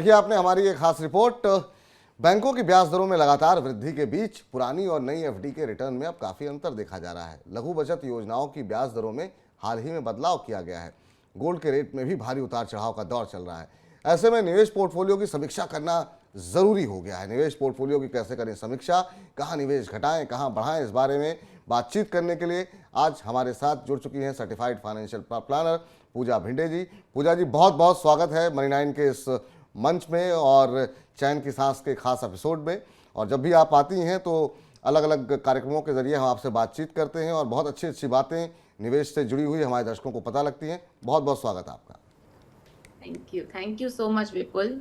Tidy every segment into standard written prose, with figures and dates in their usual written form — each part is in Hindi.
देखिए आपने हमारी एक खास रिपोर्ट। बैंकों की ब्याज दरों में लगातार वृद्धि के बीच पुरानी और नई एफडी के रिटर्न में अब काफी अंतर देखा जा रहा है। लघु बचत योजनाओं की ब्याज दरों में हाल ही में बदलाव किया गया है। गोल्ड के रेट में भी भारी उतार चढ़ाव का दौर चल रहा है। ऐसे में निवेश पोर्टफोलियो की समीक्षा करना जरूरी हो गया है। निवेश पोर्टफोलियो की कैसे करें समीक्षा, कहाँ निवेश घटाएं कहाँ बढ़ाएं, इस बारे में बातचीत करने के लिए आज हमारे साथ जुड़ चुकी हैं सर्टिफाइड फाइनेंशियल प्लानर पूजा भिंडे जी। पूजा जी, बहुत बहुत स्वागत है मनी नाइन के इस मंच में और चैन की सांस के खास एपिसोड में। और जब भी आप आती हैं तो अलग अलग कार्यक्रमों के जरिए हम आपसे बातचीत करते हैं और बहुत अच्छी अच्छी बातें निवेश से जुड़ी हुई हमारे दर्शकों को पता लगती हैं। बहुत बहुत स्वागत आपका। थैंक यू सो मच विपुल।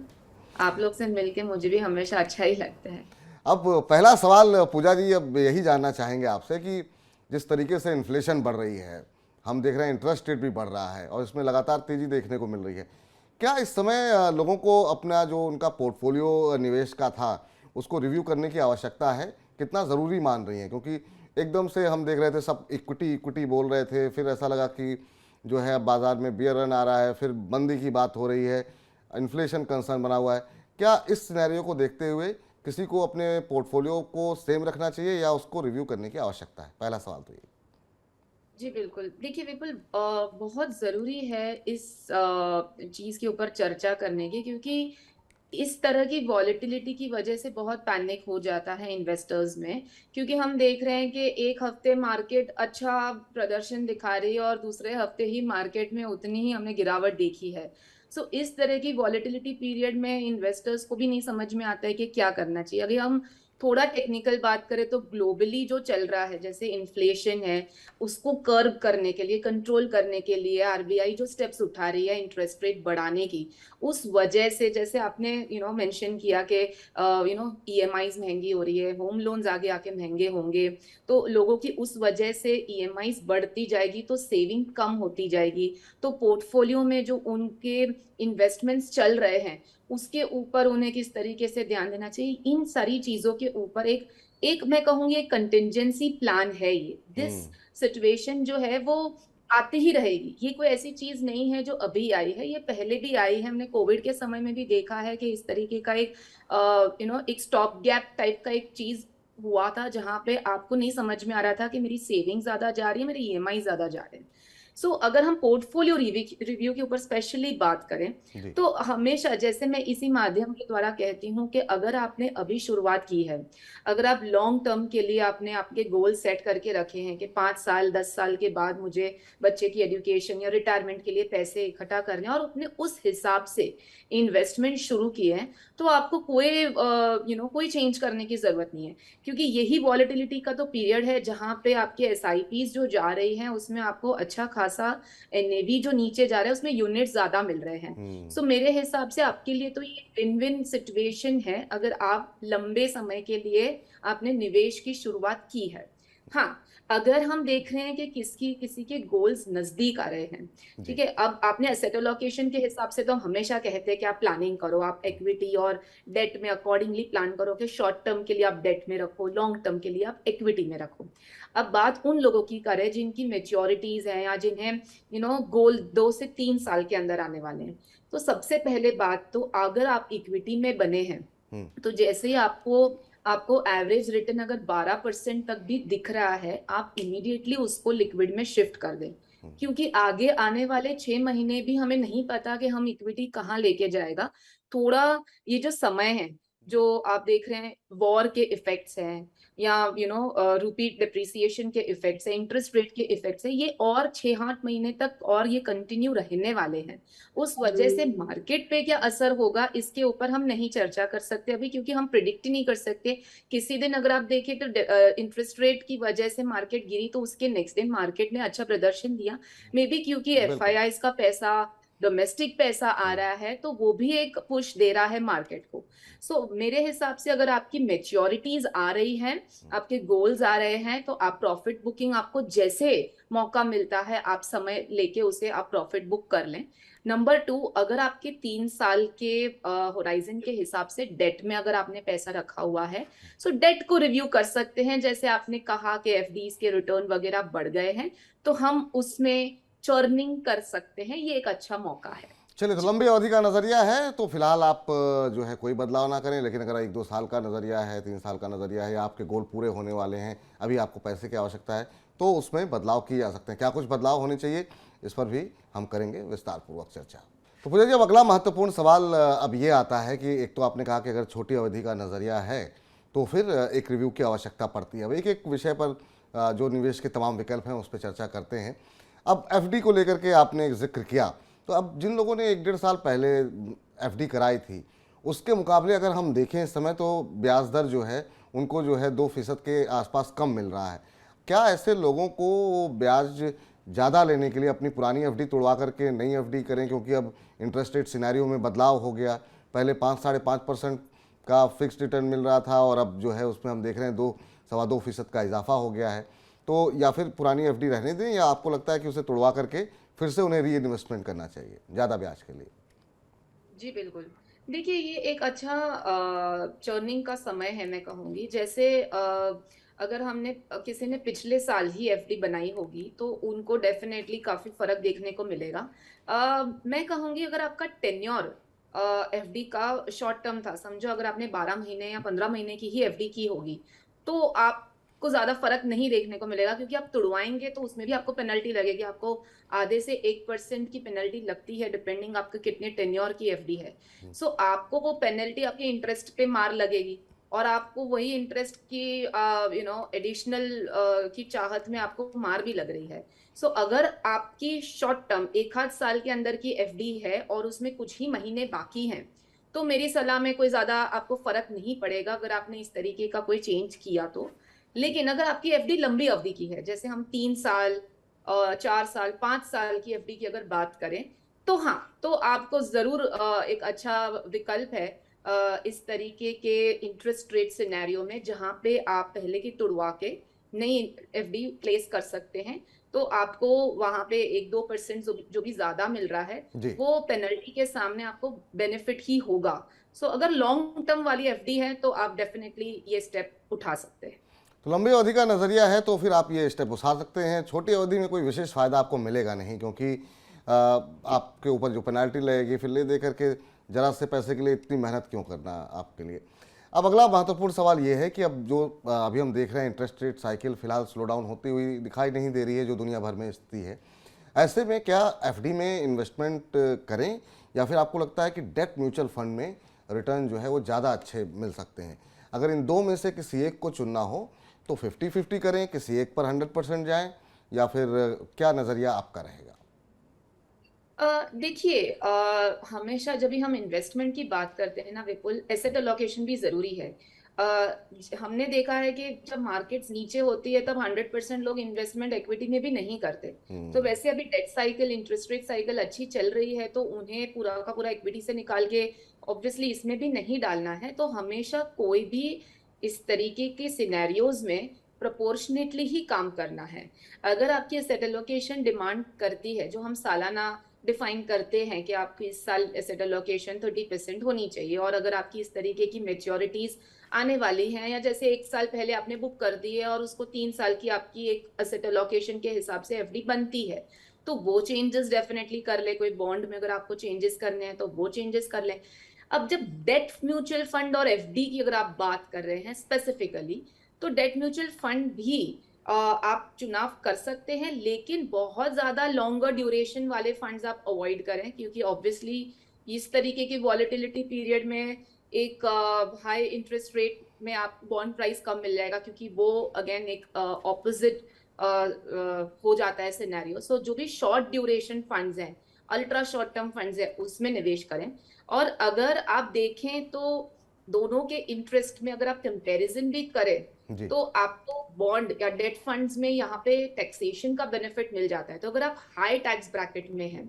आप लोग से मिलके मुझे भी हमेशा अच्छा ही लगता है। अब पहला सवाल पूजा जी, अब यही जानना चाहेंगे आपसे कि जिस तरीके से इन्फ्लेशन बढ़ रही है, हम देख रहे हैं इंटरेस्ट रेट भी बढ़ रहा है और इसमें लगातार तेजी देखने को मिल रही है, क्या इस समय लोगों को अपना जो उनका पोर्टफोलियो निवेश का था उसको रिव्यू करने की आवश्यकता है? कितना ज़रूरी मान रही हैं? क्योंकि एकदम से हम देख रहे थे सब इक्विटी इक्विटी बोल रहे थे, फिर ऐसा लगा कि जो है बाजार में बियर रन आ रहा है, फिर मंदी की बात हो रही है, इन्फ्लेशन कंसर्न बना हुआ है। क्या इस सिनेरियो को देखते हुए किसी को अपने पोर्टफोलियो को सेम रखना चाहिए या उसको रिव्यू करने की आवश्यकता है? पहला सवाल तो ये। जी बिल्कुल, देखिए विपुल, बहुत ज़रूरी है इस चीज़ के ऊपर चर्चा करने की, क्योंकि इस तरह की वॉलेटिलिटी की वजह से बहुत पैनिक हो जाता है इन्वेस्टर्स में। क्योंकि हम देख रहे हैं कि एक हफ्ते मार्केट अच्छा प्रदर्शन दिखा रही है और दूसरे हफ्ते ही मार्केट में उतनी ही हमने गिरावट देखी है। सो इस तरह की वॉलेटिलिटी पीरियड में इन्वेस्टर्स को भी नहीं समझ में आता है कि क्या करना चाहिए। अगर हम थोड़ा टेक्निकल बात करें तो ग्लोबली जो चल रहा है, जैसे इन्फ्लेशन है, उसको कर्व करने के लिए, कंट्रोल करने के लिए आरबीआई जो स्टेप्स उठा रही है इंटरेस्ट रेट बढ़ाने की, उस वजह से जैसे आपने मेंशन किया कि ईएमआईज महंगी हो रही है, होम लोन्स आगे आके महंगे होंगे, तो लोगों की उस वजह से ईएमआईज बढ़ती जाएगी तो सेविंग कम होती जाएगी। तो पोर्टफोलियो में जो उनके इन्वेस्टमेंट्स चल रहे हैं उसके ऊपर उन्हें किस तरीके से ध्यान देना चाहिए, इन सारी चीजों के ऊपर एक एक मैं कहूंगी एक कंटिजेंसी प्लान है। ये दिस सिचुएशन जो है वो आती ही रहेगी। ये कोई ऐसी चीज नहीं है जो अभी आई है, ये पहले भी आई है। हमने कोविड के समय में भी देखा है कि इस तरीके का एक एक स्टॉप गैप टाइप का एक चीज हुआ था, जहां पे आपको नहीं समझ में आ रहा था कि मेरी सेविंग ज्यादा जा रही है, मेरे ईएमआई ज्यादा जा रहे हैं। सो अगर हम पोर्टफोलियो रिव्यू के ऊपर स्पेशली बात करें जी। तो हमेशा, जैसे मैं इसी माध्यम के द्वारा कहती हूँ कि अगर आपने अभी शुरुआत की है, अगर आप लॉन्ग टर्म के लिए आपने आपके गोल सेट करके रखे हैं कि 5 साल 10 साल के बाद मुझे बच्चे की एजुकेशन या रिटायरमेंट के लिए पैसे इकट्ठा करने, और अपने उस हिसाब से इन्वेस्टमेंट शुरू किए हैं, तो आपको कोई चेंज करने की जरूरत नहीं है। क्योंकि यही वॉलेटिलिटी का तो पीरियड है जहां पे आपके एसआईपीज जो जा रही हैं उसमें आपको अच्छा खासा एनएवी जो नीचे जा रहा है उसमें यूनिट ज्यादा मिल रहे हैं। सो मेरे हिसाब से आपके लिए तो ये विन विन सिचुएशन है अगर आप लंबे समय के लिए आपने निवेश की शुरुआत की है। हाँ, अगर हम देख रहे हैं कि किसी के गोल्स नजदीक आ रहे हैं, ठीक जी। है, अब आपने एसेट एलोकेशन के हिसाब से तो हम हमेशा कहते हैं कि आप प्लानिंग करो, आप इक्विटी और डेट में अकॉर्डिंगली प्लान करो कि शॉर्ट टर्म के लिए आप डेट में रखो, लॉन्ग टर्म के लिए आप इक्विटी में रखो। अब बात उन लोगों की करें जिनकी मेच्योरिटीज हैं या जिन्हें गोल 2 से 3 साल के अंदर आने वाले हैं। तो सबसे पहले बात तो, अगर आप इक्विटी में बने हैं तो जैसे ही आपको आपको एवरेज रिटर्न अगर 12% तक भी दिख रहा है, आप इमीडिएटली उसको लिक्विड में शिफ्ट कर दें। क्योंकि आगे आने वाले 6 महीने भी हमें नहीं पता कि हम इक्विटी कहाँ लेके जाएगा। थोड़ा ये जो समय है, जो आप देख रहे हैं, वॉर के इफेक्ट्स हैं या रूपी डिप्रिसिएशन के इफेक्ट्स है, इंटरेस्ट रेट के इफेक्ट्स है, ये और 6-8 महीने तक और ये कंटिन्यू रहने वाले हैं। उस वजह से मार्केट पे क्या असर होगा इसके ऊपर हम नहीं चर्चा कर सकते अभी, क्योंकि हम प्रिडिक्ट ही नहीं कर सकते। किसी दिन अगर आप देखें तो इंटरेस्ट रेट की वजह से मार्केट गिरी, तो उसके नेक्स्ट दिन मार्केट ने अच्छा प्रदर्शन दिया, मे बी क्योंकि बिल्कुल। एफआईआई का पैसा, डोमेस्टिक पैसा आ रहा है, तो वो भी एक पुश दे रहा है मार्केट को। मेरे हिसाब से अगर आपकी मेच्योरिटीज आ रही हैं, आपके गोल्स आ रहे हैं, तो आप प्रॉफिट बुकिंग, आपको जैसे मौका मिलता है आप समय लेके उसे आप प्रॉफिट बुक कर लें। नंबर 2, अगर आपके 3 साल के होराइजन के हिसाब से डेट में अगर आपने पैसा रखा हुआ है, सो डेट को रिव्यू कर सकते हैं। जैसे आपने कहा कि एफडीज के रिटर्न वगैरह बढ़ गए हैं, तो हम उसमें चर्निंग कर सकते हैं, ये एक अच्छा मौका है। चलिए, तो जी। लंबी अवधि का नज़रिया है तो फिलहाल आप जो है कोई बदलाव ना करें, लेकिन अगर 1-2 साल का नज़रिया है, 3 साल का नज़रिया है, या आपके गोल पूरे होने वाले हैं, अभी आपको पैसे की आवश्यकता है, तो उसमें बदलाव किए जा सकते हैं। क्या कुछ बदलाव होने चाहिए, इस पर भी हम करेंगे विस्तारपूर्वक चर्चा। तो पूजा जी, अब अगला महत्वपूर्ण सवाल अब ये आता है कि एक तो आपने कहा कि अगर छोटी अवधि का नज़रिया है तो फिर एक रिव्यू की आवश्यकता पड़ती है। अब एक एक विषय पर जो निवेश के तमाम विकल्प हैं उस पर चर्चा करते हैं। अब एफडी को लेकर के आपने जिक्र किया, तो अब जिन लोगों ने 1-1.5 साल पहले एफडी कराई थी, उसके मुकाबले अगर हम देखें इस समय, तो ब्याज दर जो है उनको जो है 2% के आसपास कम मिल रहा है। क्या ऐसे लोगों को ब्याज ज़्यादा लेने के लिए अपनी पुरानी एफडी तुड़वा करके नई एफडी करें, क्योंकि अब इंटरेस्ट रेट सिनेरियो में बदलाव हो गया। पहले 5 साढ़े 5% का फिक्स्ड रिटर्न मिल रहा था और अब जो है उसमें हम देख रहे हैं 2 सवा 2% का इजाफा हो गया है। तो या फिर पुरानी एफडी रहने दें, या आपको लगता है कि उसे तुड़वा करके फिर से उन्हें री इन्वेस्टमेंट करना चाहिए ज़्यादा ब्याज के लिए? जी, बिल्कुल। देखिए, ये एक अच्छा चर्निंग का समय है मैं कहूँगी। जैसे अगर किसी ने पिछले साल ही एफडी बनाई होगी, तो उनको डेफ़िनेटली काफ़ी फ़र्क देखने को मिलेगा। मैं कहूँगी अगर आपका टेन्योर एफडी का शॉर्ट टर्म था, समझो अगर आपने 12 महीने या 15 महीने की ही एफडी की होगी, तो आपको ज़्यादा फ़र्क नहीं देखने को मिलेगा क्योंकि आप तुड़वाएँगे तो उसमें भी आपको पेनल्टी लगेगी। आपको आधे से 1% की पेनल्टी लगती है डिपेंडिंग आपके कितने टेन्योर की एफडी है। सो आपको वो पेनल्टी आपके इंटरेस्ट पे मार लगेगी और आपको वही इंटरेस्ट की एडिशनल की चाहत में आपको मार भी लग रही है। सो अगर आपकी शॉर्ट टर्म 1 आध साल के अंदर की एफडी है और उसमें कुछ ही महीने बाकी हैं, तो मेरी सलाह में कोई ज़्यादा आपको फ़र्क नहीं पड़ेगा अगर आपने इस तरीके का कोई चेंज किया तो। लेकिन अगर आपकी एफडी लंबी अवधि की है, जैसे हम 3 साल 4 साल, 5 साल की एफडी की अगर बात करें, तो हाँ, तो आपको ज़रूर एक अच्छा विकल्प है इस तरीके के इंटरेस्ट रेट सिनेरियो में जहाँ पे आप पहले की तुड़वा के नई एफडी प्लेस कर सकते हैं। तो आपको वहाँ पे 1-2% जो भी ज़्यादा मिल रहा है, जी। वो पेनल्टी के सामने आपको बेनिफिट ही होगा। सो अगर लॉन्ग टर्म वाली एफडी है, तो आप डेफिनिटली ये स्टेप उठा सकते हैं। तो लंबी अवधि का नज़रिया है तो फिर आप ये स्टेप उठा सकते हैं। छोटी अवधि में कोई विशेष फ़ायदा आपको मिलेगा नहीं, क्योंकि जी। आपके ऊपर जो पेनल्टी लगेगी, फिर ले दे करके ज़रा से पैसे के लिए इतनी मेहनत क्यों करना आपके लिए। अब अगला महत्वपूर्ण सवाल ये है कि अब जो अभी हम देख रहे हैं इंटरेस्ट रेट साइकिल फिलहाल स्लो डाउन होती हुई दिखाई नहीं दे रही है, जो दुनिया भर में स्थिति है। ऐसे में क्या एफडी में इन्वेस्टमेंट करें, या फिर आपको लगता है कि डेट म्यूचुअल फंड में रिटर्न जो है वो ज़्यादा अच्छे मिल सकते हैं? अगर इन दो में से किसी एक को चुनना हो तो 50-50 करें, किसी एक पर 100% जाएं, या फिर क्या नज़रिया आपका रहेगा? देखिए, हमेशा जब भी हम इन्वेस्टमेंट की बात करते हैं ना विपुल, एसेट एलोकेशन भी ज़रूरी है। हमने देखा है कि जब मार्केट्स नीचे होती है तब 100% लोग इन्वेस्टमेंट इक्विटी में भी नहीं करते। तो हम्म। वैसे अभी debt cycle, interest rate cycle अच्छी चल रही है तो उन्हें पूरा का पूरा इक्विटी से निकाल के ऑब्वियसली इसमें भी नहीं डालना है। तो हमेशा कोई भी इस तरीके के सिनेरियोज में प्रोपोर्शनेटली ही काम करना है। अगर आपकी एसेट एलोकेशन डिमांड करती है, जो हम सालाना डिफाइन करते हैं कि आपकी इस साल एसेट एलोकेशन 30% होनी चाहिए, और अगर आपकी इस तरीके की मेच्योरिटीज आने वाली हैं या जैसे 1 साल पहले आपने बुक कर दी है और उसको 3 साल की आपकी एक एसेट एलोकेशन के हिसाब से एफडी बनती है, तो वो चेंजेस डेफिनेटली कर ले। कोई बॉन्ड में अगर आपको चेंजेस करने हैं तो वो चेंजेस कर लें। अब जब डेट म्यूचुअल फंड और एफडी की अगर आप बात कर रहे हैं स्पेसिफिकली, तो डेट म्यूचुअल फंड भी आप चुनाव कर सकते हैं, लेकिन बहुत ज्यादा लॉन्गर ड्यूरेशन वाले फंड्स आप अवॉइड करें क्योंकि ऑब्वियसली इस तरीके की वॉलेटिलिटी पीरियड में एक हाई इंटरेस्ट रेट में आप बॉन्ड प्राइस कम मिल जाएगा, क्योंकि वो अगेन एक ऑपोजिट हो जाता है सिनेरियो। सो जो भी शॉर्ट ड्यूरेशन फंड्स हैं, अल्ट्रा शॉर्ट टर्म फंड्स हैं, उसमें निवेश करें। और अगर आप देखें तो दोनों के इंटरेस्ट में अगर आप कंपैरिजन भी करें, जी। तो आपको बॉन्ड या डेट फंड्स में यहाँ पे टैक्सेशन का बेनिफिट मिल जाता है। तो अगर आप हाई टैक्स ब्रैकेट में हैं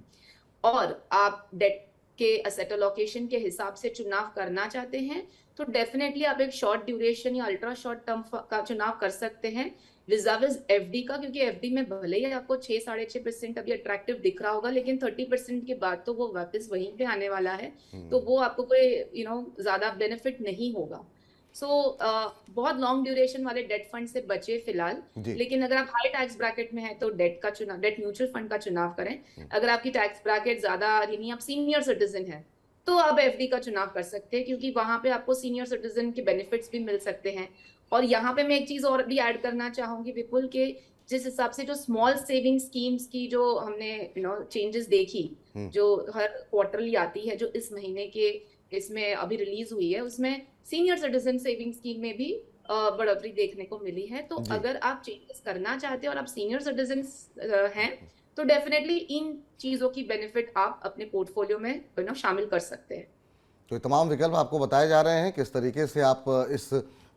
और आप डेट के एसेट एलोकेशन के हिसाब से चुनाव करना चाहते हैं, तो डेफिनेटली आप एक शॉर्ट ड्यूरेशन या अल्ट्रा शॉर्ट टर्म का चुनाव कर सकते हैं विजाविज एफडी का, क्योंकि एफडी में भले ही आपको 6-6.5% अभी अट्रैक्टिव दिख रहा होगा, लेकिन 30% के बाद तो वो वापस वहीं पे आने वाला है। तो वो आपको कोई ज्यादा बेनिफिट नहीं होगा। सो बहुत लॉन्ग ड्यूरेशन वाले डेट फंड से बचे फिलहाल। जी। लेकिन अगर आप हाई टैक्स ब्रैकेट में हैं तो डेट म्यूचुअल फंड का चुनाव करें। हम्म, अगर आपकी टैक्स ब्रैकेट ज्यादा, यानी आप सीनियर सिटीजन हैं, तो आप एफडी का चुनाव कर सकते हैं, क्योंकि वहां पे आपको सीनियर सिटीजन के बेनिफिट्स भी मिल सकते हैं। और यहाँ पे मैं एक चीज और भी ऐड करना चाहूंगी विपुल के, जिस हिसाब से जो स्मॉल सेविंग स्कीम्स की जो हमने चेंजेस देखी, हम्म, जो हर क्वार्टरली आती है, जो इस महीने के इसमें अभी रिलीज हुई है, उसमें सीनियर सिटीजन सेविंग स्कीम में भी बढ़ोतरी देखने को मिली है। तो जी। अगर आप चेंजेस करना चाहते हैं और आप सीनियर सिटीजन हैं, तो डेफिनेटली इन चीजों की बेनिफिट आप अपने पोर्टफोलियो में शामिल कर सकते हैं। तो ये तमाम विकल्प आपको बताए जा रहे हैं किस तरीके से आप इस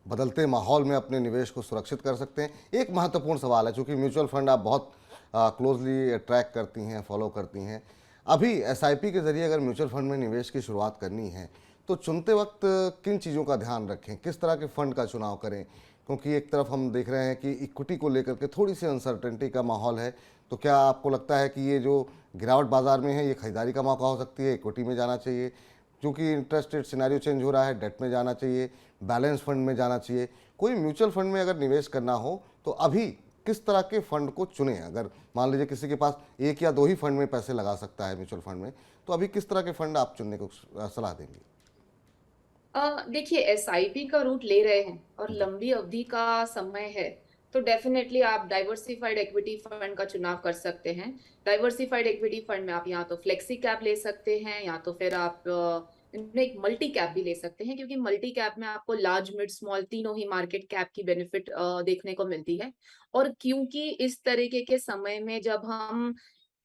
बदलते माहौल में अपने निवेश को सुरक्षित कर सकते हैं। एक महत्वपूर्ण सवाल है, चूंकि म्यूचुअल फंड आप बहुत क्लोजली ट्रैक करती हैं, फॉलो करती हैं, अभी एसआईपी के जरिए अगर म्यूचुअल फंड में निवेश की शुरुआत करनी है तो चुनते वक्त किन चीज़ों का ध्यान रखें, किस तरह के फंड का चुनाव करें? क्योंकि एक तरफ हम देख रहे हैं कि इक्विटी को लेकर के थोड़ी सी अनसर्टेनिटी का माहौल है, तो क्या आपको लगता है कि ये जो गिरावट बाजार में है ये खरीदारी का मौका हो सकती है, इक्विटी में जाना चाहिए? क्योंकि इंटरेस्ट रेट सिनेरियो चेंज हो रहा है, डेट में जाना चाहिए, बैलेंस फंड में जाना चाहिए? कोई म्यूचुअल फंड में अगर निवेश करना हो तो अभी किस तरह के फंड को चुनें? अगर मान लीजिए किसी के पास एक या दो ही फंड में पैसे लगा सकता है म्यूचुअल फंड में, तो अभी किस तरह के फंड आप चुनने को सलाह देंगे? देखिए, एसआईपी का रूट ले रहे हैं और जी। लंबी अवधि का समय है, तो डेफिनेटली आप डाइवर्सिफाइड इक्विटी फंड का चुनाव कर सकते हैं। डाइवर्सिफाइड इक्विटी फंड में आप या तो फ्लेक्सी कैप ले सकते हैं, या तो फिर आप इनमें एक मल्टी कैप भी ले सकते हैं, क्योंकि मल्टी कैप में आपको लार्ज, मिड, स्मॉल तीनों ही मार्केट कैप की बेनिफिट देखने को मिलती है। और क्योंकि इस तरीके के समय में जब हम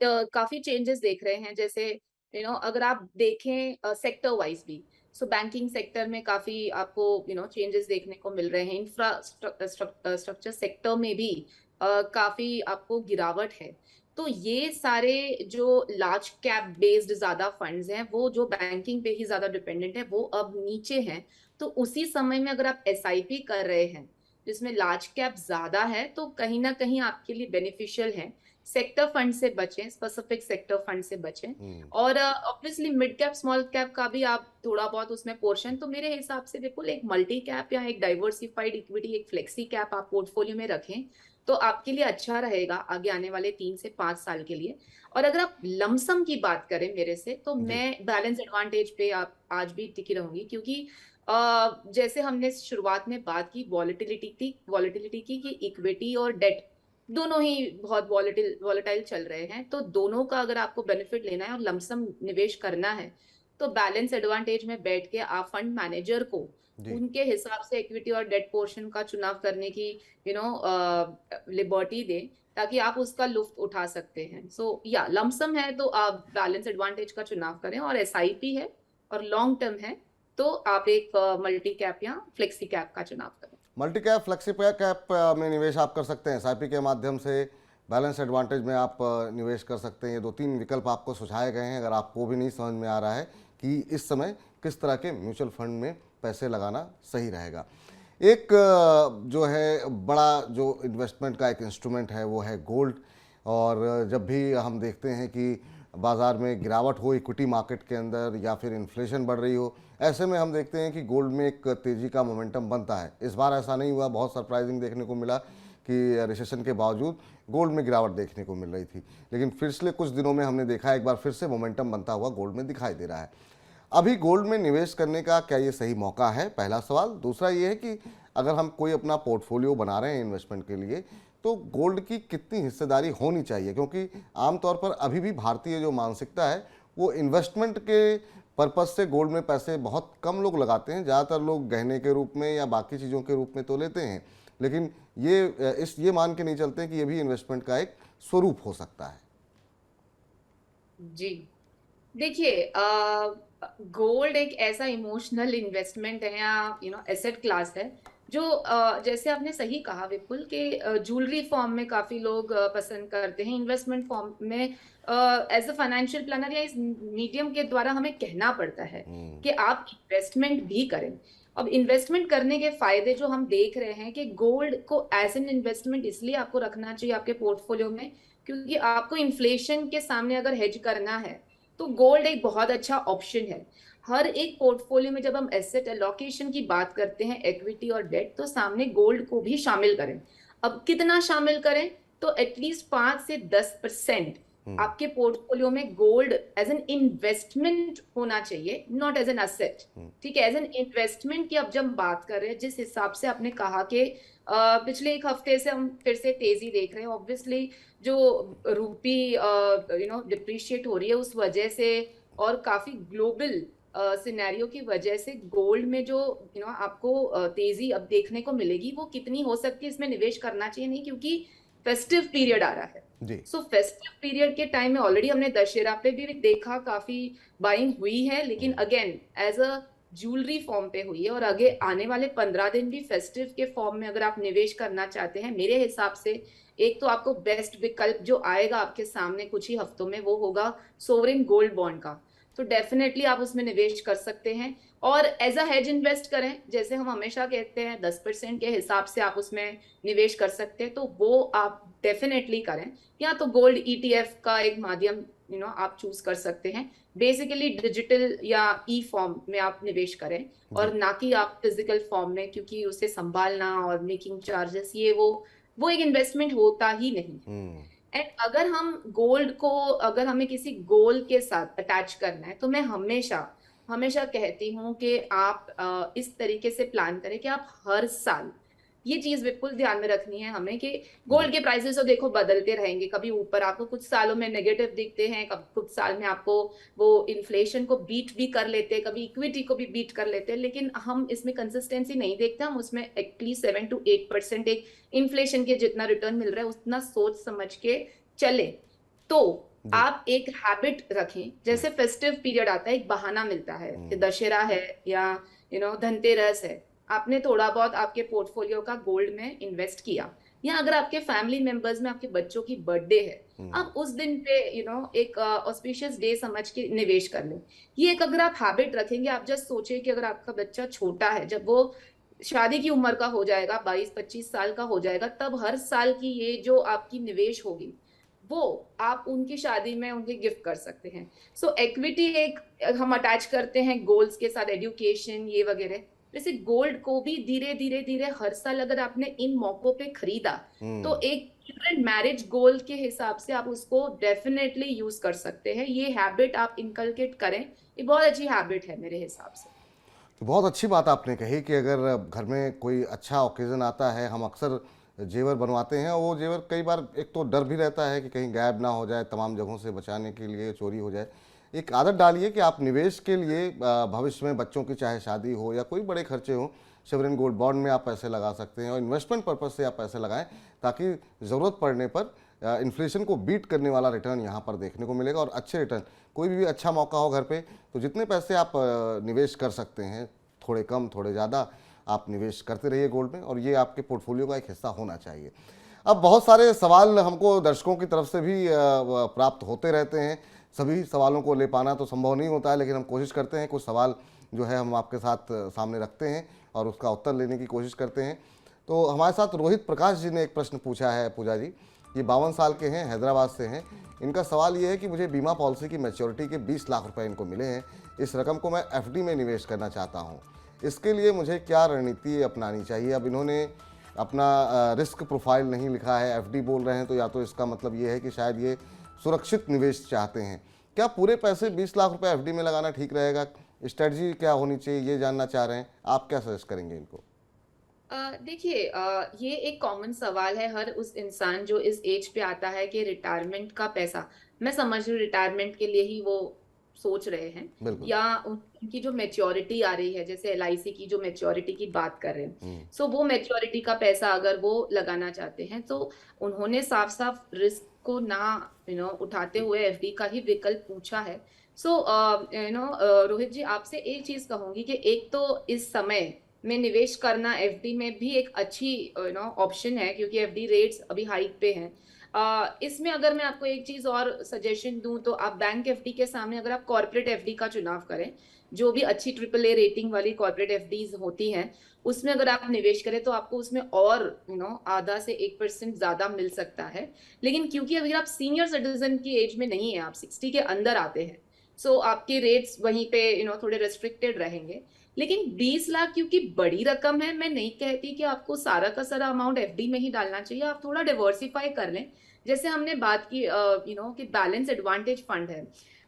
काफी चेंजेस देख रहे हैं, जैसे अगर आप देखें सेक्टर वाइज भी, सो बैंकिंग सेक्टर में काफी आपको चेंजेस देखने को मिल रहे हैं। इंफ्रास्ट्रक्चर सेक्टर में भी काफी आपको गिरावट है। तो ये सारे जो लार्ज कैप बेस्ड ज्यादा फंड्स हैं, वो जो बैंकिंग पे ही ज्यादा डिपेंडेंट है, वो अब नीचे हैं। तो उसी समय में अगर आप एसआईपी कर रहे हैं जिसमें लार्ज कैप ज्यादा है, तो कहीं ना कहीं आपके लिए बेनिफिशियल है। सेक्टर फंड से बचें, स्पेसिफिक सेक्टर फंड से बचें। हम्म, और obviously mid cap, small cap का भी आप थोड़ा बहुत उसमें पोर्शन, तो मेरे हिसाब से बिल्कुल एक मल्टी कैप या एक डाइवर्सिफाइड इक्विटी, एक फ्लेक्सी कैप आप पोर्टफोलियो में रखें, तो आपके लिए अच्छा रहेगा आगे आने वाले 3 से 5 साल के लिए। और अगर आप लमसम की बात करें मेरे से, तो जी। मैं बैलेंस एडवांटेज पे आप आज भी टिकी रहूंगी, क्योंकि जैसे हमने शुरुआत में बात की वॉलेटिलिटी की, कि इक्विटी और डेट दोनों ही बहुत वॉलेटाइल चल रहे हैं। तो दोनों का अगर आपको बेनिफिट लेना है और लमसम निवेश करना है, तो बैलेंस एडवांटेज में बैठ के आप फंड मैनेजर को जी। उनके हिसाब से इक्विटी और डेट पोर्शन का चुनाव करने की लिबर्टी दें, ताकि आप उसका लुफ्त उठा सकते हैं। सो या लमसम है तो आप बैलेंस एडवांटेज का चुनाव करें, और एसआईपी है और लॉन्ग टर्म है तो आप एक मल्टी कैप या फ्लेक्सी कैप का चुनाव करें। मल्टी कैप, फ्लेक्सी कैप में निवेश आप कर सकते हैं एसआईपी के माध्यम से। बैलेंस एडवांटेज में आप निवेश कर सकते हैं। ये दो तीन विकल्प आपको सुझाए गए हैं। अगर आपको भी नहीं समझ में आ रहा है कि इस समय किस तरह के म्यूचुअल फंड में पैसे लगाना सही रहेगा, एक जो है बड़ा जो इन्वेस्टमेंट का एक इंस्ट्रूमेंट है वो है गोल्ड। और जब भी हम देखते हैं कि बाज़ार में गिरावट हो इक्विटी मार्केट के अंदर या फिर इन्फ्लेशन बढ़ रही हो, ऐसे में हम देखते हैं कि गोल्ड में एक तेज़ी का मोमेंटम बनता है। इस बार ऐसा नहीं हुआ, बहुत सरप्राइजिंग देखने को मिला कि रिसेशन के बावजूद गोल्ड में गिरावट देखने को मिल रही थी। लेकिन पिछले कुछ दिनों में हमने देखा एक बार फिर से मोमेंटम बनता हुआ गोल्ड में दिखाई दे रहा है। अभी गोल्ड में निवेश करने का क्या ये सही मौका है? पहला सवाल। दूसरा ये है कि अगर हम कोई अपना पोर्टफोलियो बना रहे हैं इन्वेस्टमेंट के लिए, तो गोल्ड की कितनी हिस्सेदारी होनी चाहिए? क्योंकि आमतौर पर अभी भी भारतीय जो मानसिकता है वो इन्वेस्टमेंट के पर्पज़ से गोल्ड में पैसे बहुत कम लोग लगाते हैं। ज़्यादातर लोग गहने के रूप में या बाकी चीज़ों के रूप में तो लेते हैं, लेकिन ये मान के नहीं चलते कि ये भी इन्वेस्टमेंट का एक स्वरूप हो सकता है। जी, देखिए, गोल्ड एक ऐसा इमोशनल इन्वेस्टमेंट है, या एसेट क्लास है, जो जैसे आपने सही कहा विपुल के ज्वेलरी फॉर्म में काफी लोग पसंद करते हैं, इन्वेस्टमेंट फॉर्म में एज अ फाइनेंशियल प्लानर या इस मीडियम के द्वारा हमें कहना पड़ता है कि आप इन्वेस्टमेंट भी करें। अब इन्वेस्टमेंट करने के फायदे जो हम देख रहे हैं, कि गोल्ड को एज एन इन्वेस्टमेंट इसलिए आपको रखना चाहिए आपके पोर्टफोलियो में, क्योंकि आपको इन्फ्लेशन के सामने अगर हेज करना है, तो गोल्ड एक बहुत अच्छा ऑप्शन है। हर एक पोर्टफोलियो में जब हम एसेट एलोकेशन की बात करते हैं, इक्विटी और डेट, तो सामने गोल्ड को भी शामिल करें। अब कितना शामिल करें? तो एटलीस्ट 5 से 10% हम्म। आपके पोर्टफोलियो में गोल्ड एज एन इन्वेस्टमेंट होना चाहिए, नॉट एज एन असेट। हम्म। ठीक है, एज एन इन्वेस्टमेंट की अब जब हम बात कर रहे हैं, जिस हिसाब से आपने कहा कि पिछले एक हफ्ते से हम फिर से तेजी देख रहे हैं, ऑब्वियसली जो रूपी डिप्रिशिएट हो रही है उस वजह से, और काफी ग्लोबल सिनेरियो की वजह से गोल्ड में जो आपको तेजी अब देखने को मिलेगी, वो कितनी हो सकती है, इसमें निवेश करना चाहिए नहीं, क्योंकि फेस्टिव पीरियड आ रहा है। जी। सो फेस्टिव पीरियड के टाइम में ऑलरेडी हमने दशहरा पे भी देखा काफी बाइंग हुई है, लेकिन again as a jewellery form पे हुई है, और आगे आने वाले 15 दिन भी फेस्टिव के फॉर्म में अगर आप निवेश करना चाहते हैं, मेरे हिसाब से एक तो आपको बेस्ट विकल्प जो आएगा आपके सामने कुछ ही हफ्तों में, वो होगा सोवरिन गोल्ड बॉन्ड का। तो डेफिनेटली आप उसमें निवेश कर सकते हैं, और एज अ हेज इन्वेस्ट करें, जैसे हम हमेशा कहते हैं 10% के हिसाब से आप उसमें निवेश कर सकते हैं, तो वो आप डेफिनेटली करें। या तो गोल्ड ईटीएफ का एक माध्यम आप चूज कर सकते हैं। बेसिकली डिजिटल या ई फॉर्म में आप निवेश करें, जी। और ना कि आप फिजिकल फॉर्म में, क्योंकि उसे संभालना और मेकिंग चार्जेस, ये वो एक इन्वेस्टमेंट होता ही नहीं है। हम्म। एंड अगर हम गोल्ड को, अगर हमें किसी गोल के साथ अटैच करना है, तो मैं हमेशा हमेशा कहती हूँ कि आप इस तरीके से प्लान करें कि आप हर साल, ये चीज बिल्कुल ध्यान में रखनी है हमें कि जी। गोल्ड के प्राइसेस तो देखो बदलते रहेंगे, कभी ऊपर आपको कुछ सालों में नेगेटिव दिखते हैं, कभी कुछ साल में आपको वो इन्फ्लेशन को बीट भी कर लेते हैं, कभी इक्विटी को भी बीट कर लेते हैं, लेकिन हम इसमें कंसिस्टेंसी नहीं देखते। हम उसमें एटलीस्ट 7 to 8% एक इन्फ्लेशन के जितना रिटर्न मिल रहा है उतना सोच समझ के चले। तो जी। आप एक हैबिट रखें, हम्म। जैसे फेस्टिव पीरियड आता है, एक बहाना मिलता है कि हम्म। दशहरा है या धनतेरस है, आपने थोड़ा बहुत आपके पोर्टफोलियो का गोल्ड में इन्वेस्ट किया, या अगर आपके फैमिली मेंबर्स में आपके बच्चों की बर्थडे है, हम्म। आप उस दिन पे एक ऑस्पिशियस डे समझ के निवेश कर लें। ये एक अगर आप हैबिट रखेंगे, आप जस्ट सोचिए कि अगर आपका बच्चा छोटा है, जब वो शादी की उम्र का हो जाएगा, 22-25 साल का हो जाएगा, तब हर साल की ये जो आपकी निवेश होगी, वो आप उनकी शादी में उनके गिफ्ट कर सकते हैं। सो इक्विटी एक हम अटैच करते हैं गोल्स के साथ, एजुकेशन ये वगैरह, जैसे गोल्ड को भी धीरे धीरे धीरे हर साल अगर आपने इन मौकों पे खरीदा, तो हम्म। एक चिल्ड्रन मैरिज गोल के हिसाब से आप उसको डेफिनेटली यूज कर सकते हैं। ये हैबिट आप इनकलकेट करें, ये बहुत अच्छी हैबिट है मेरे हिसाब से। तो बहुत अच्छी बात आपने कही कि अगर घर में कोई अच्छा ओकेज़न आता है, हम अक्सर जेवर बनवाते हैं, और वो जेवर कई बार एक तो डर भी रहता है कि कहीं गायब ना हो जाए, तमाम जगहों से बचाने के लिए चोरी हो जाए। एक आदत डालिए कि आप निवेश के लिए भविष्य में बच्चों की चाहे शादी हो या कोई बड़े खर्चे हों, सोवरेन गोल्ड बॉन्ड में आप पैसे लगा सकते हैं, और इन्वेस्टमेंट पर्पज़ से आप पैसे लगाएं, ताकि ज़रूरत पड़ने पर इन्फ्लेशन को बीट करने वाला रिटर्न यहाँ पर देखने को मिलेगा, और अच्छे रिटर्न। कोई भी अच्छा मौका हो घर पे, तो जितने पैसे आप निवेश कर सकते हैं, थोड़े कम थोड़े ज़्यादा, आप निवेश करते रहिए गोल्ड में, और ये आपके पोर्टफोलियो का एक हिस्सा होना चाहिए। अब बहुत सारे सवाल हमको दर्शकों की तरफ से भी प्राप्त होते रहते हैं। सभी सवालों को ले पाना तो संभव नहीं होता है, लेकिन हम कोशिश करते हैं, कुछ सवाल जो है हम आपके साथ सामने रखते हैं और उसका उत्तर लेने की कोशिश करते हैं। तो हमारे साथ रोहित प्रकाश जी ने एक प्रश्न पूछा है। पूजा जी, ये 52 साल के हैं, हैदराबाद से हैं। इनका सवाल ये है कि मुझे बीमा पॉलिसी की मैच्योरिटी के 20 लाख रुपए इनको मिले हैं, इस रकम को मैं एफडी में निवेश करना चाहता हूँ, इसके लिए मुझे क्या रणनीति अपनानी चाहिए? अब इन्होंने अपना रिस्क प्रोफाइल नहीं लिखा है, एफडी बोल रहे हैं, तो या तो इसका मतलब ये है कि शायद ये सुरक्षित निवेश चाहते हैं। क्या पूरे पैसे 20 लाख रुपए एफडी में लगाना ठीक रहेगा? स्ट्रेटजी क्या होनी चाहिए, ये जानना चाह रहे हैं। आप क्या सजेस्ट करेंगे इनको? देखिए, ये एक कॉमन सवाल है हर उस इंसान जो इस एज पे आता है कि रिटायरमेंट का पैसा, मैं समझ रही हूँ रिटायरमेंट के लिए ही वो सोच रहे हैं, बिल्कुल। या उनकी जो मेच्योरिटी आ रही है, जैसे एलआईसी की जो मेच्योरिटी की बात कर रहे हैं, हम्म। सो वो मेच्योरिटी का पैसा अगर वो लगाना चाहते हैं, तो उन्होंने साफ साफ रिस्क को ना उठाते हुए एफडी का ही विकल्प पूछा है। सो रोहित जी, आपसे एक चीज कहूंगी कि एक तो इस समय में निवेश करना एफडी में भी एक अच्छी ऑप्शन है, क्योंकि एफडी रेट्स अभी हाइक पे हैं। इसमें अगर मैं आपको एक चीज और सजेशन दूं, तो आप बैंक एफडी के सामने अगर आप कॉर्पोरेट एफडी का चुनाव करें, जो भी अच्छी ट्रिपल ए रेटिंग वाली कॉर्पोरेट एफडीज होती हैं, उसमें अगर आप निवेश करें तो आपको उसमें और आधा से 1% ज्यादा मिल सकता है। लेकिन क्योंकि अगर आप सीनियर सिटीजन की एज में नहीं है, आप 60 के अंदर आते हैं, सो आपके रेट्स वहीं पे थोड़े रेस्ट्रिक्टेड रहेंगे। लेकिन 20 लाख क्योंकि बड़ी रकम है, मैं नहीं कहती कि आपको सारा का सारा अमाउंट एफडी में ही डालना चाहिए, आप थोड़ा डिवर्सिफाई कर लें। जैसे हमने बात की कि बैलेंस एडवांटेज फंड है,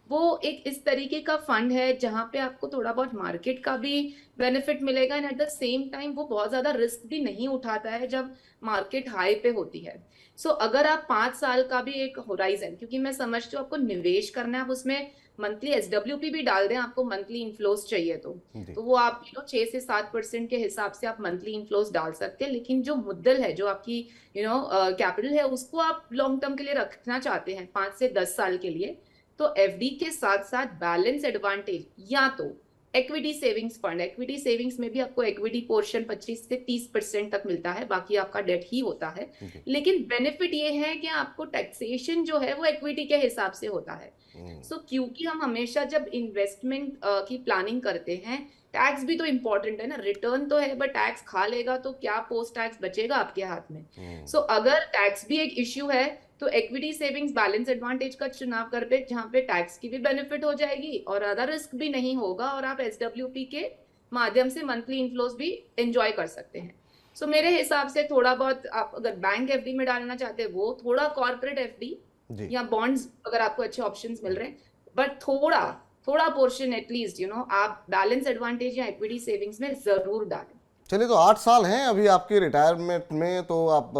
वो एक इस तरीके का फंड है जहां पे आपको थोड़ा बहुत मार्केट का भी बेनिफिट मिलेगा, and at the same time वो बहुत ज्यादा रिस्क भी नहीं उठाता है जब मार्केट हाई पे होती है। सो अगर आप 5 साल का भी एक होराइजन, क्योंकि मैं समझती हूँ आपको निवेश करना है, आप उसमें मंथली एसडब्ल्यूपी भी डाल दें, आपको मंथली इनफ्लोस चाहिए जी। तो वो आप 6 से 7% के हिसाब से आप मंथली इनफ्लोस डाल सकते हैं। लेकिन जो मुद्दल है, जो आपकी कैपिटल है, उसको आप लॉन्ग टर्म के लिए रखना चाहते हैं 5 से 10 साल के लिए, तो एफडी के साथ साथ बैलेंस एडवांटेज या तो equity savings fund, equity savings में भी आपको इक्विटी पोर्शन 25 से 30% तक मिलता है, बाकी आपका डेट ही होता है। जी। लेकिन बेनिफिट ये है कि आपको टैक्सेशन जो है वो इक्विटी के हिसाब से होता है। हम्म। क्योंकि हम हमेशा जब इन्वेस्टमेंट की प्लानिंग करते हैं, टैक्स भी तो इम्पोर्टेंट है ना, रिटर्न तो है बट टैक्स खा लेगा तो क्या पोस्ट टैक्स बचेगा आपके हाथ में। हम्म। अगर टैक्स भी एक इश्यू है तो इक्विटी सेविंग्स बैलेंस एडवांटेज का चुनाव कर पे, जहां पे टैक्स की भी बेनिफिट हो जाएगी और अदर रिस्क भी नहीं होगा, और आप एसडब्ल्यूपी के माध्यम से मंथली इनफ्लोज भी एंजॉय कर सकते हैं। मेरे हिसाब से थोड़ा बहुत आप अगर बैंक एफडी में डालना चाहते हैं वो, थोड़ा कॉर्पोरेट एफडी जी। या बॉन्ड्स अगर आपको अच्छे ऑप्शंस मिल रहे हैं, बट थोड़ा थोड़ा पोर्शन एटलीस्ट आप बैलेंस एडवांटेज या इक्विटी सेविंग्स में जरूर डालें। चलिए, तो 8 साल हैं अभी आपके रिटायरमेंट में, तो आप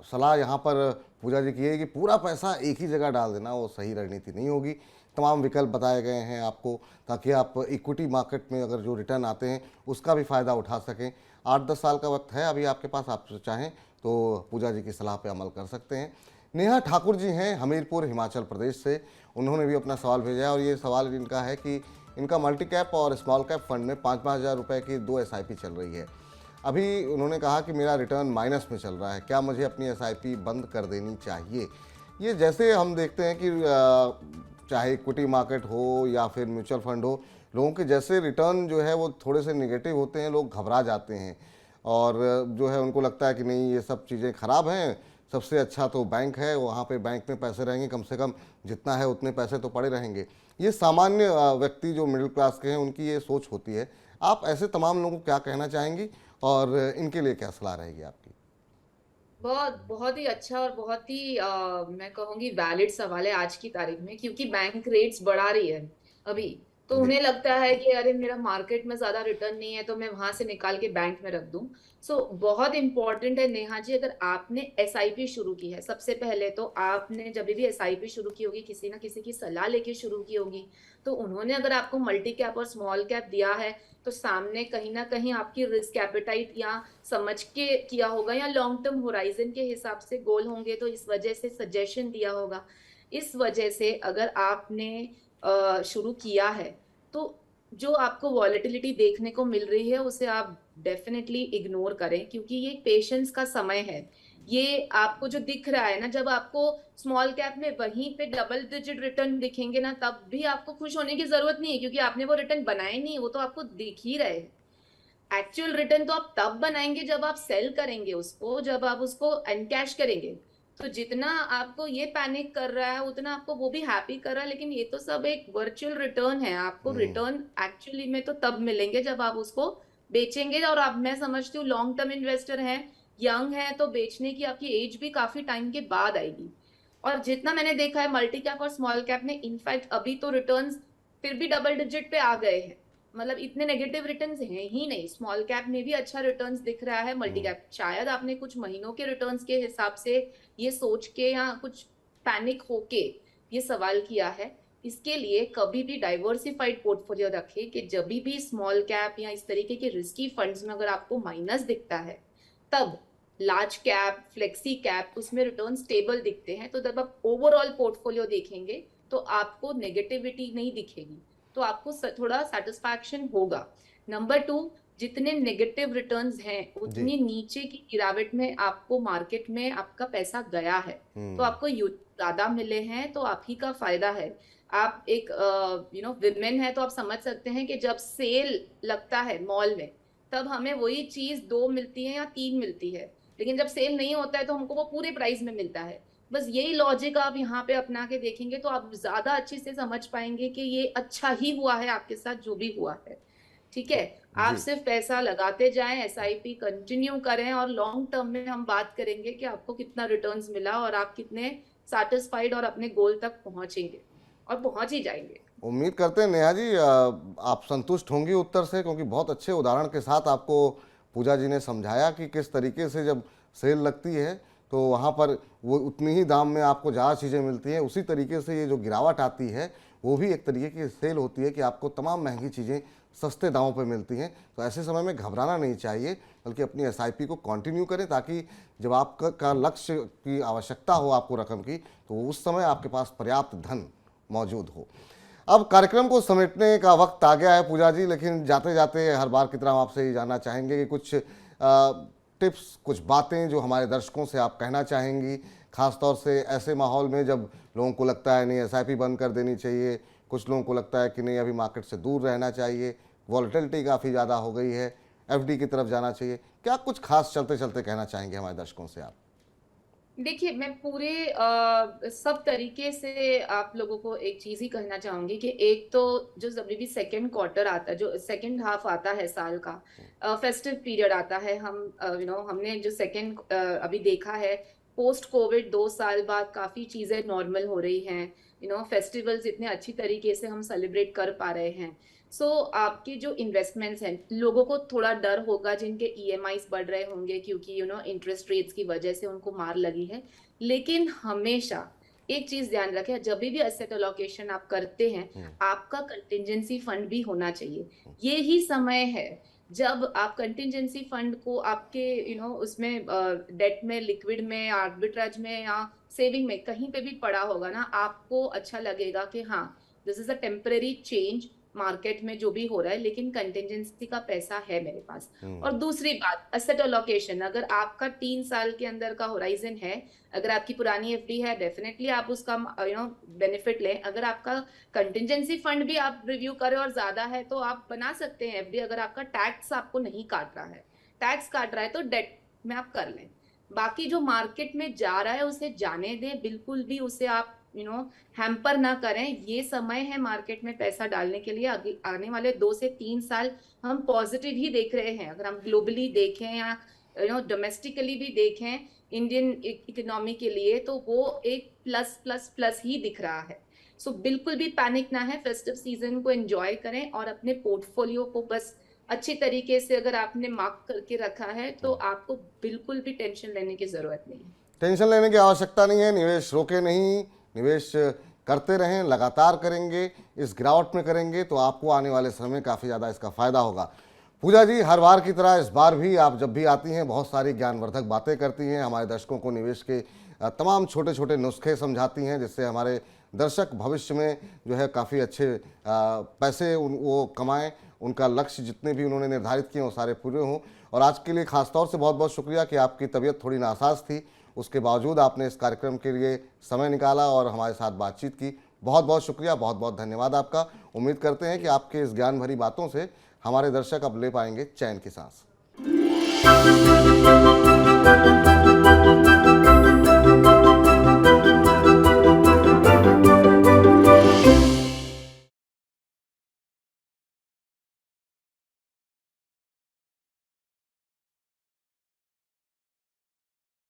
सलाह यहाँ पर पूजा जी की है कि पूरा पैसा एक ही जगह डाल देना, वो सही रणनीति नहीं होगी। तमाम विकल्प बताए गए हैं आपको, ताकि आप इक्विटी मार्केट में अगर जो रिटर्न आते हैं उसका भी फ़ायदा उठा सकें। 8-10 साल का वक्त है अभी आपके पास, आप चाहें तो पूजा जी की सलाह पे अमल कर सकते हैं। नेहा ठाकुर जी हैं हमीरपुर हिमाचल प्रदेश से, उन्होंने भी अपना सवाल भेजा है, और ये सवाल इनका है कि इनका मल्टी कैप और स्मॉल कैप फंड में 5-5 हज़ार रुपये की 2 एसआईपी चल रही है। अभी उन्होंने कहा कि मेरा रिटर्न माइनस में चल रहा है, क्या मुझे अपनी एसआईपी बंद कर देनी चाहिए? ये जैसे हम देखते हैं कि चाहे इक्विटी मार्केट हो या फिर म्यूचुअल फंड हो, लोगों के जैसे रिटर्न जो है वो थोड़े से नेगेटिव होते हैं, लोग घबरा जाते हैं और जो है उनको लगता है कि नहीं, ये सब चीज़ें ख़राब हैं, सबसे अच्छा तो बैंक है, वहाँ पे बैंक में पैसे रहेंगे, कम से कम जितना है उतने पैसे तो पड़े रहेंगे। ये सामान्य व्यक्ति जो मिडिल क्लास के हैं उनकी ये सोच होती है। आप ऐसे तमाम लोगों को क्या कहना चाहेंगी और इनके लिए क्या सलाह रहेगी आपकी? बहुत बहुत ही अच्छा और बहुत ही मैं कहूंगी वैलिड सवाल है आज की तारीख में, क्योंकि बैंक रेट्स बढ़ा रही है अभी। तो जी। उन्हें लगता है कि अरे मेरा मार्केट में ज्यादा रिटर्न नहीं है तो मैं वहां से निकाल के बैंक में रख दूं। बहुत इंपॉर्टेंट है नेहा जी, अगर आपने एसआईपी शुरू की है, सबसे पहले तो आपने जब भी एसआईपी शुरू की होगी किसी ना किसी की सलाह लेके शुरू की होगी। तो उन्होंने अगर आपको मल्टी कैप और स्मॉल कैप दिया है तो सामने कहीं ना कहीं आपकी रिस्क एपेटाइट या समझ के किया होगा, या लॉन्ग टर्म होराइजन के हिसाब से गोल होंगे तो इस वजह से सजेशन दिया होगा। इस वजह से अगर आपने शुरू किया है तो जो आपको वॉलेटिलिटी देखने को मिल रही है उसे आप डेफिनेटली इग्नोर करें, क्योंकि ये पेशेंस का समय है। ये आपको जो दिख रहा है ना, जब आपको स्मॉल कैप में वहीं पे डबल डिजिट रिटर्न दिखेंगे ना, तब भी आपको खुश होने की जरूरत नहीं है, क्योंकि आपने वो रिटर्न बनाए नहीं, वो तो आपको दिख ही रहे हैं। एक्चुअल रिटर्न तो आप तब बनाएंगे जब आप सेल करेंगे उसको, जब आप उसको एनकैश करेंगे। तो जितना आपको ये पैनिक कर रहा है उतना आपको वो भी हैप्पी कर रहा है, लेकिन ये तो सब एक वर्चुअल रिटर्न है। आपको रिटर्न एक्चुअली में तो तब मिलेंगे जब आप उसको बेचेंगे। और अब मैं समझती हूँ लॉन्ग टर्म इन्वेस्टर हैं, यंग है, तो बेचने की आपकी एज भी काफी टाइम के बाद आएगी। और जितना मैंने देखा है मल्टी कैप और स्मॉल कैप में, इनफैक्ट अभी तो रिटर्न्स फिर भी डबल डिजिट पे आ गए हैं, मतलब इतने नेगेटिव रिटर्न्स हैं ही नहीं। स्मॉल कैप में भी अच्छा रिटर्न्स दिख रहा है, मल्टी कैप शायद आपने कुछ महीनों के रिटर्न्स के हिसाब से ये सोच के या कुछ पैनिक होके ये सवाल किया है। इसके लिए कभी भी डाइवर्सिफाइड पोर्टफोलियो रखें कि जब भी स्मॉल कैप या इस तरीके के रिस्की फंड्स में अगर आपको माइनस दिखता है, तब लार्ज कैप फ्लेक्सी कैप उसमें रिटर्न स्टेबल दिखते हैं, तो जब आप ओवरऑल पोर्टफोलियो देखेंगे तो आपको नेगेटिविटी नहीं दिखेगी, तो आपको थोड़ा सेटिस्फैक्शन होगा। नंबर 2, जितने नेगेटिव रिटर्न्स हैं जी। उतनी नीचे की गिरावट में आपको मार्केट में आपका पैसा गया है, तो आपको ज्यादा मिले हैं तो आप ही का फायदा है। आप एक विमेन है तो आप समझ सकते हैं कि जब सेल लगता है मॉल में, तब हमें वही चीज 2 मिलती है या 3 मिलती है, लेकिन जब सेल नहीं होता है तो हमको वो पूरे प्राइस में मिलता है। बस यही लॉजिक आप यहाँ पे अपना के देखेंगे तो आप ज्यादा अच्छे से समझ पाएंगे कि ये अच्छा ही हुआ है आपके साथ जो भी हुआ है। ठीक है। आप जी। सिर्फ पैसा लगाते जाएं, एसआईपी कंटिन्यू करें और लॉन्ग टर्म में हम बात करेंगे कि आपको कितना रिटर्न्स मिला और आप कितने सेटिस्फाइड और अपने गोल तक पहुंचेंगे, और पहुंच ही जाएंगे। उम्मीद करते हैं नेहा जी आप संतुष्ट होंगी उत्तर से, क्योंकि बहुत अच्छे उदाहरण के साथ आपको पूजा जी ने समझाया कि किस तरीके से जब सेल लगती है तो वहाँ पर वो उतनी ही दाम में आपको ज़्यादा चीज़ें मिलती हैं। उसी तरीके से ये जो गिरावट आती है वो भी एक तरीके की सेल होती है कि आपको तमाम महंगी चीज़ें सस्ते दामों पर मिलती हैं। तो ऐसे समय में घबराना नहीं चाहिए, बल्कि अपनी एसआईपी को कंटिन्यू करें, ताकि जब आपका लक्ष्य की आवश्यकता हो आपको रकम की, तो उस समय आपके पास पर्याप्त धन मौजूद हो। अब कार्यक्रम को समेटने का वक्त आ गया है पूजा जी, लेकिन जाते जाते हर बार की तरह हम आपसे ये जानना चाहेंगे कि कुछ टिप्स, कुछ बातें जो हमारे दर्शकों से आप कहना चाहेंगी, खासतौर से ऐसे माहौल में जब लोगों को लगता है नहीं एसआईपी बंद कर देनी चाहिए, कुछ लोगों को लगता है कि नहीं अभी मार्केट से दूर रहना चाहिए, वॉलेटिलिटी काफ़ी ज़्यादा हो गई है, एफडी की तरफ जाना चाहिए, क्या कुछ खास चलते चलते कहना चाहेंगे हमारे दर्शकों से आप? देखिए, मैं पूरे सब तरीके से आप लोगों को एक चीज ही कहना चाहूंगी कि एक तो जो जब भी सेकेंड क्वार्टर आता है, जो सेकेंड हाफ आता है साल का, फेस्टिव पीरियड आता है, हम हमने जो सेकेंड अभी देखा है, पोस्ट कोविड 2 साल बाद काफी चीजें नॉर्मल हो रही हैं। फेस्टिवल्स इतने अच्छी तरीके से हम सेलिब्रेट कर पा रहे हैं। सो आपके जो इन्वेस्टमेंट्स हैं, लोगों को थोड़ा डर होगा जिनके ईएमआईज बढ़ रहे होंगे क्योंकि इंटरेस्ट रेट्स की वजह से उनको मार लगी है। लेकिन हमेशा एक चीज ध्यान रखें, जब भी एसेट अलोकेशन आप करते हैं, आपका कंटिजेंसी फंड भी होना चाहिए। ये ही समय है जब आप कंटिजेंसी फंड को आपके उसमें डेट में, लिक्विड में, आर्बिट्राज में या सेविंग में कहीं पे भी पड़ा होगा ना, आपको अच्छा लगेगा कि हाँ, this is a temporary change market में जो भी हो रहा है, लेकिन कंटिजेंसी का पैसा है मेरे पास। और दूसरी बात, एसेट अलोकेशन, अगर आपका 3 साल के अंदर का होराइजन है, अगर आपकी पुरानी एफडी है, डेफिनेटली आप उसका बेनिफिट लें। अगर आपका कंटिजेंसी फंड भी आप रिव्यू करें और ज्यादा है तो आप बना सकते हैं एफडी। अगर आपका टैक्स आपको नहीं काट रहा है, टैक्स काट रहा है तो डेट में आप कर लें। बाकी जो मार्केट में जा रहा है उसे जाने दें, बिल्कुल भी उसे आप हैम्पर ना करें। ये समय है मार्केट में पैसा डालने के लिए। आने वाले 2 से 3 साल हम पॉजिटिव ही देख रहे हैं। अगर हम ग्लोबली देखें या डोमेस्टिकली भी देखें इंडियन इकोनॉमी के लिए, तो वो एक प्लस प्लस प्लस ही दिख रहा है। सो बिल्कुल भी पैनिक ना है, फेस्टिव सीजन को एंजॉय करें और अपने पोर्टफोलियो को बस अच्छी तरीके से अगर आपने मार्क करके रखा है तो आपको बिल्कुल भी टेंशन लेने की जरूरत नहीं है। टेंशन लेने की आवश्यकता नहीं है, निवेश रोके नहीं, निवेश करते रहें, लगातार करेंगे, इस गिरावट में करेंगे तो आपको आने वाले समय में काफ़ी ज़्यादा इसका फ़ायदा होगा। पूजा जी, हर बार की तरह इस बार भी आप जब भी आती हैं बहुत सारी ज्ञानवर्धक बातें करती हैं, हमारे दर्शकों को निवेश के तमाम छोटे छोटे नुस्खे समझाती हैं, जिससे हमारे दर्शक भविष्य में जो है काफ़ी अच्छे पैसे वो कमाएं, उनका लक्ष्य जितने भी उन्होंने निर्धारित किए वो सारे पूरे हों। और आज के लिए खासतौर से बहुत बहुत शुक्रिया कि आपकी तबीयत थोड़ी नासाज थी, उसके बावजूद आपने इस कार्यक्रम के लिए समय निकाला और हमारे साथ बातचीत की। बहुत बहुत शुक्रिया, बहुत बहुत धन्यवाद आपका। उम्मीद करते हैं कि आपके इस ज्ञान भरी बातों से हमारे दर्शक अब ले पाएंगे चैन की सांस।